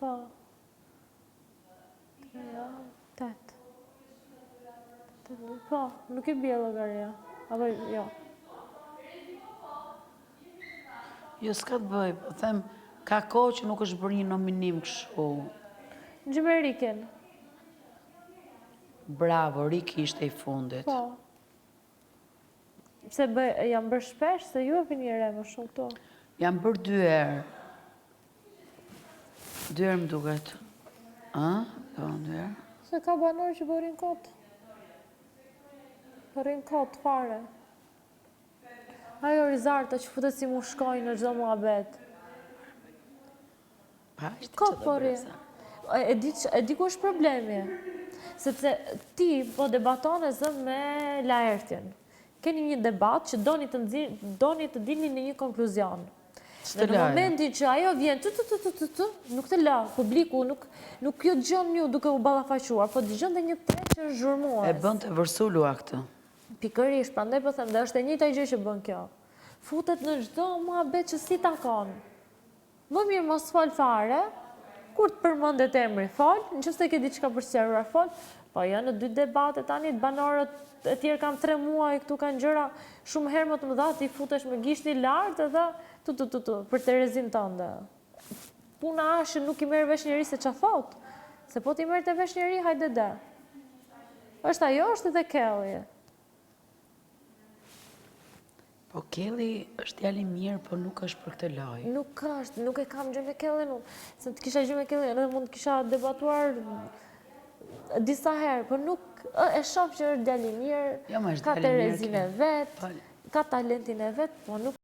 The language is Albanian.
Po. 8. Po, nuk i bie llogaria. Apo jo. Jo, s'ka të bëj, po them, ka kohë që nuk është bërë një nominim kështu. Gjimerikin. Bravo, Riki ishte i fundit. Po. Pse jam bërë shpesh, se ju e vini re më shumë këto. Jam bërë 2 herë. 2 herë më duket. A? Jo, 2 herë. Se ka banor që bërin kot. Bërin kot, fare. Ajo Rizarta që futet si mu shkojnë në çdo muhabet. Pa, ishte Ka që dhe përri. E di ku është problemi. Sepse ti po debaton e zëm me Laertin. Keni një debat që doni të dilni në një konkluzion. Dhe në momentin që ajo vjen nuk të la, publiku nuk jo dëgjon ju duke u ballafaquar, po dëgjon dhe një tret që është zhurmuar. E bën të vërsulua këtë. Pikërisht, prandaj po them, dhe është e njëjta gjë që bën kjo. Futet në çdo muhabet që si takon. Më mirë mos fal fare, kur të përmendet emri fal, nëse ke diçka për sqaruar fal, po jo në 2 debate tani të banorët e tjerë kanë 3 muaj, këtu kanë gjëra shumë herë më të mëdha, ti futesh me gishtin lart edhe për Terezin tënde. Puna është nuk i merr vesh njëri se ç'a thot, se po ti merr të vesh njëri, hajde dhe. Është ajo, është edhe Kelly. Po Kelly është djalë i mirë, po nuk është për këtë lojë. Nuk është, nuk e kam gjë me Kellyn unë. Se të kisha gjë me Kellyn, edhe mund të kisha debatuar disa herë, por nuk e shoh që është djalë i mirë, ka Terezin e vet, ka talentin e vet, po nuk